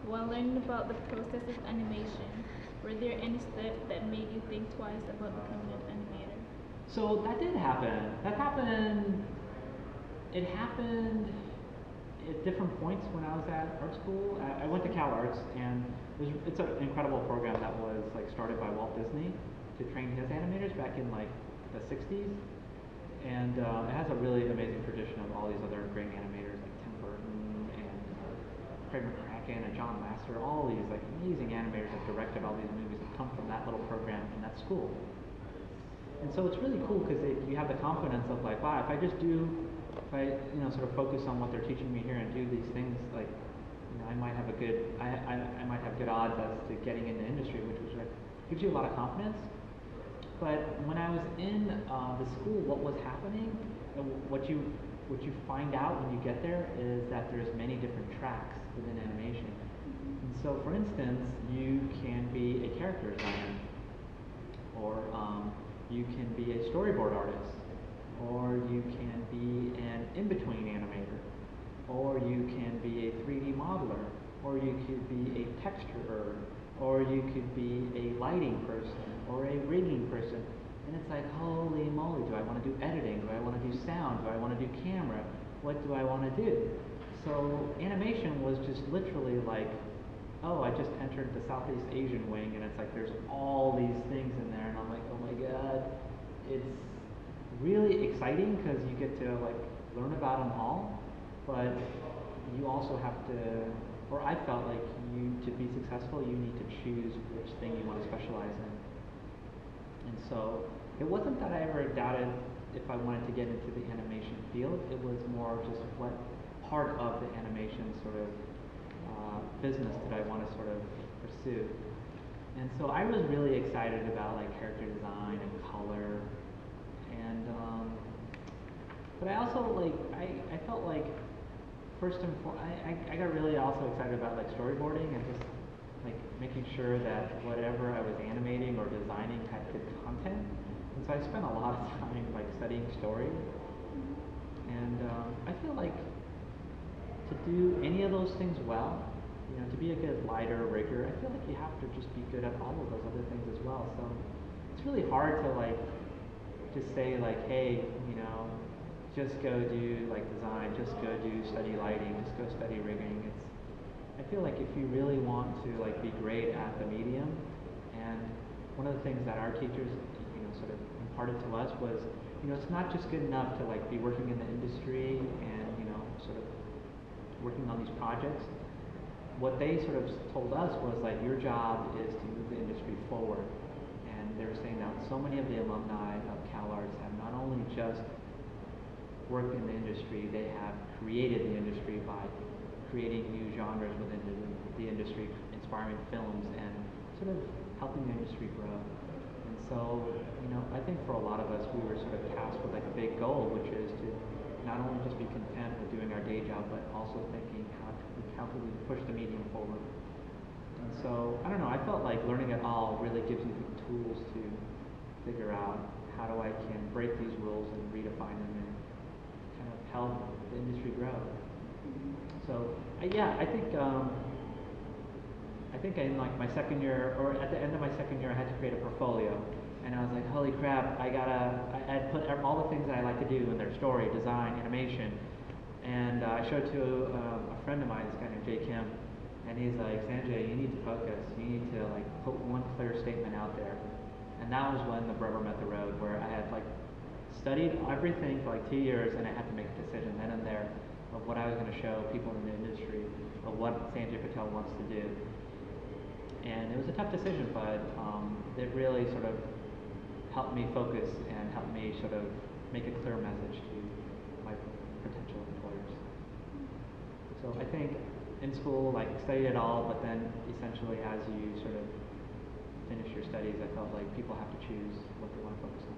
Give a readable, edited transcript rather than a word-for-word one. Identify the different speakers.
Speaker 1: While learning about the process of animation, were there any steps that made you think twice about becoming an animator?
Speaker 2: So that did happen. That happened. It happened at different points when I was at art school. I went to Cal Arts, and it's an incredible program that was like started by Walt Disney to train his animators back in like the '60s, and it has a really amazing tradition of all these other great animators like Tim Burton and Craig McCracken and John Lasseter. All these like amazing animators that directed all these movies have come from that little program in that school. And so it's really cool because you have the confidence of like, wow, if I sort of focus on what they're teaching me here and do these things, like, I might have I might have good odds as to getting into industry, which was like gives you a lot of confidence. But when I was in the school, what was happening, and what you find out when you get there is that there's many different tracks within animation. And so, for instance, you can be a character designer, or you can be a storyboard artist, or you can be an in-between animator, or you can be a 3D modeler, or you could be a texturer, or you could be a lighting person, or a rigging person. And it's like, holy moly, do I want to do editing? Do I want to do sound? Do I want to do camera? What do I want to do? So animation was just literally like, oh, I just entered the Southeast Asian wing, and it's like there's all these things in there, and I'm like, oh my god, it's really exciting because you get to like learn about them all, but you also have to, or I felt like to be successful, you need to choose which thing you want to specialize in. And so it wasn't that I ever doubted if I wanted to get into the animation field. It was more just what part of the animation sort of business did I want to sort of pursue. And so I was really excited about like character design and color, and but I also like I felt like first and foremost I got really also excited about like storyboarding and just like making sure that whatever I was animating or designing had good content. And so I spent a lot of time like studying story, and I feel like to do any of those things well, to be a good lighter, rigger, I feel like you have to just be good at all of those other things as well. So it's really hard to like just say like, hey, just go do like design, just go do study lighting, just go study rigging. I feel like if you really want to like be great at the medium, and one of the things that our teachers, sort of imparted to us was, it's not just good enough to like be working in the industry and sort of working on these projects. What they sort of told us was like your job is to move the industry forward. And they were saying that so many of the alumni of Cal Arts have not only just worked in the industry, they have created the industry by creating new genres within the industry, inspiring films, and sort of helping the industry grow. And so, I think for a lot of us, we were sort of tasked with like a big goal, which is to not only just be content with doing our day job, but also thinking how can we push the medium forward. And so, I don't know, I felt like learning it all really gives you the tools to figure out how I can break these rules and redefine them and kind of help the industry grow. So, yeah, I think in like my second year, or at the end of my second year, I had to create a portfolio. And I was like, holy crap, I had put all the things that I like to do in there: story, design, animation. And I showed it to a friend of mine, this guy named Jay Kim, and he's like, Sanjay, you need to focus. You need to like put one clear statement out there. And that was when the rubber met the road, where I had like studied everything for like 2 years, and I had to make a decision then and there of what I was going to show people in the industry, of what Sanjay Patel wants to do. And it was a tough decision, but it really sort of helped me focus and helped me sort of make a clear message to my potential employers. So I think in school, like, study it all, but then essentially as you sort of finish your studies, I felt like people have to choose what they want to focus on.